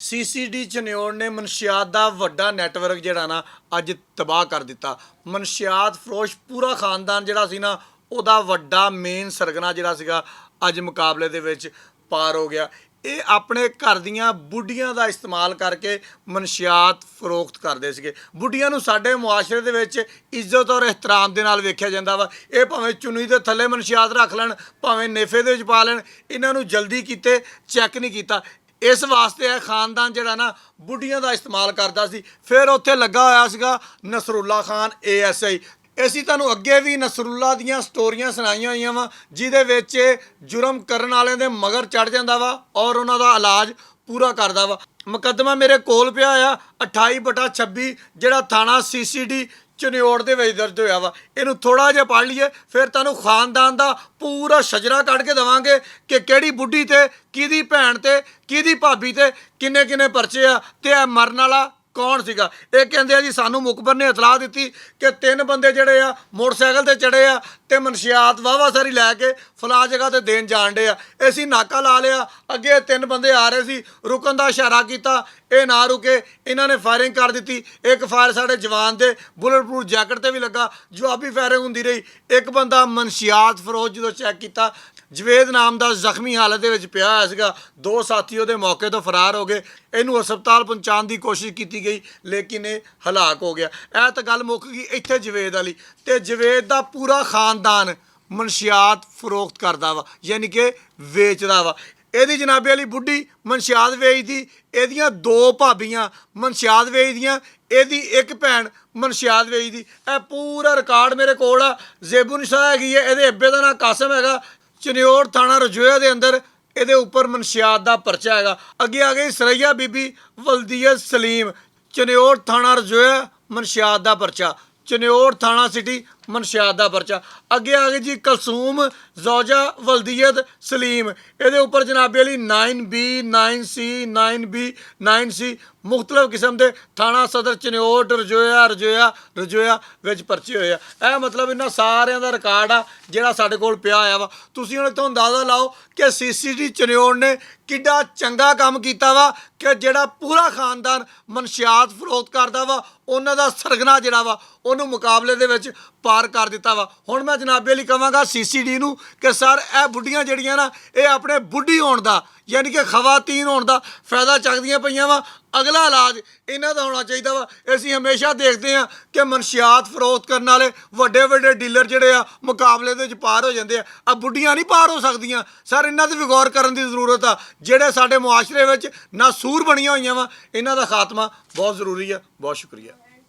CCD चन्योड़ ने मनशियात दा वड्डा नैटवर्क जिहड़ा ना अज तबाह कर दिता। मनशियात फरोश पूरा खानदान जिहड़ा सी ना उहदा वड्डा मेन सरगना जिहड़ा सीगा अज मुकाबले दे विच पार हो गया। ये अपने घर दियां बुढ़ियां दा इस्तेमाल करके मनशियात फरोख्त करते सीगे। बुढ़ियां नूं साडे मुआशरे दे विच इज्जत और एहतराम दे नाल वेख्या जांदा वा। ये भावें चुन्नी दे थल्ले मनशियात रख लैण, भावें नेफे दे विच पा लैण, इन्हां नूं जल्दी कीते चैक नहीं कीता। इस वास्ते है खानदान जिहड़ा ना बुढ़ियां दा इस्तेमाल करदा सी। फिर उत्थे लगा होया सीगा नसरुल्ला खान ASI। ਅਸੀਂ ਤੁਹਾਨੂੰ ਅੱਗੇ ਵੀ ਨਸਰੁੱਲਾ ਦੀਆਂ ਸਟੋਰੀਆਂ ਸੁਣਾਈਆਂ ਹੋਈਆਂ ਵਾ ਜਿਹਦੇ ਵਿੱਚ ਜੁਰਮ ਕਰਨ ਵਾਲਿਆਂ ਦੇ ਮਗਰ ਚੜ ਜਾਂਦਾ ਵਾ ਔਰ ਉਹਨਾਂ ਦਾ ਇਲਾਜ ਪੂਰਾ ਕਰਦਾ ਵਾ। ਮੁਕੱਦਮਾ ਮੇਰੇ ਕੋਲ ਪਿਆ ਆ 28/26 ਜਿਹੜਾ ਥਾਣਾ CCD ਚਨਿਓੜ ਦੇ ਵਿੱਚ ਦਰਜ ਹੋਇਆ ਵਾ। ਇਹਨੂੰ ਥੋੜਾ ਜਿਹਾ ਪੜ੍ਹ ਲਈਏ ਫਿਰ ਤੁਹਾਨੂੰ ਖਾਨਦਾਨ ਦਾ ਪੂਰਾ ਸ਼ਜਰਾ ਕੱਢ ਕੇ ਦੇਵਾਂਗੇ ਕਿ ਕਿਹੜੀ ਬੁੱਢੀ ਤੇ ਕਿਹਦੀ ਭੈਣ ਤੇ ਕਿਹਦੀ ਭਾਬੀ ਤੇ ਕਿੰਨੇ ਕਿੰਨੇ ਪਰਚੇ ਆ ਤੇ ਇਹ ਮਰਨ ਵਾਲਾ कौन सीगा। ये कहते हैं जी सानू मुखबर ने इतलाह दी कि 3 बंदे जड़े आ मोटरसाइकिल ते चढ़े आ ते मनशियात वाहवा सारी लैके फला जगह ते देन जान डे आ। असीं नाका ला लिया, अगे 3 बंदे आ रहे सी, रुकन दा इशारा किया, ये ना रुके, इन्होंने फायरिंग कर दी। एक फायर साढ़े जवान दे बुलेट प्रूफ जैकेट ते भी लगा, जवाबी फायरिंग होंदी रही। एक बंदा मनशियात फरोज जो चैक किया जवेद नाम का जख्मी हालत दे विच पिया होया सीगा। 2 साथी उहदे मौके तो फरार हो गए। इनू हस्पताल पहुँचाने की कोशिश की गई लेकिन ये हलाक हो गया। यह तो गल मुक गई इत्थे जवेद वाली। तो जवेद का पूरा खानदान मनशियात फरोख्त करता वा, यानी कि वेचदा वा। ਇਹਦੀ जनाबे वाली बुढ़ी मनशियात वेचदी, ਇਹਦੀਆਂ 2 भाबियां मनशियात वेचदियां, ਇਹਦੀ 1 भैन मनशियात वेचदी। ਇਹ पूरा रिकॉर्ड मेरे कोल आ। जेबू निशा हैगी है, ਇਹਦੇ ਅੱਬੇ ਦਾ ਨਾਂ ਕਾਸਮ हैगा। चन्योड़ थाना रजोया के अंदर ये उपर मनशियात का परचा है। अगे आ गई सरैया बीबी वल्दियत सलीम, चन्योड़ थाना रजोया मनशियात का परचा, चन्योड़ थाना सिटी मनशियात का परचा। अगे आ गई जी कलसूम जौजा वल्दियत सलीम, ये उपर जनाबे वाली 9B 9C 9B 9C मुख्तलिफ किस्म के थाना सदर चन्योड़ रजोया रजोया रजोया विच परचे होए आ। मतलब इन्हां सारियां दा रिकॉर्ड आ जिहड़ा साडे कोल पिया होया वा। तुसीं हुण इत्थों अंदाज़ा लाओ कि CCD चन्योड़ ने किड्डा चंगा काम कीता वा कि जिहड़ा पूरा खानदान मनशियात फरोख्त करदा वा उन्हां दा सरगना जिहड़ा वा उहनूं मुकाबले दे विच पार कर दिता वा। हुण मैं जनाबे लई कहांगा CCD नूं कि सर ये बुढ़ियां जिहड़ियां ना ये अपने बुढ़ी होण दा यानी कि खवातीन होण दा फायदा चकदियां पईयां वा। अगला इलाज इन्हां दा होना चाहिदा वा। असीं हमेशा देखते हैं कि मनशियात फरोख्त करने वाले वड्डे वड्डे डीलर जिहड़े आ मुकाबले दे विच पार हो जांदे आ बुढ़ियां नहीं पार हो सकदियां। सर इन्हां ते भी गौर करन दी जरूरत आ। जिहड़े साडे मुआशरे विच नासूर बणियां होईयां वा इन्हां दा खात्मा बहुत जरूरी है। बहुत शुक्रिया।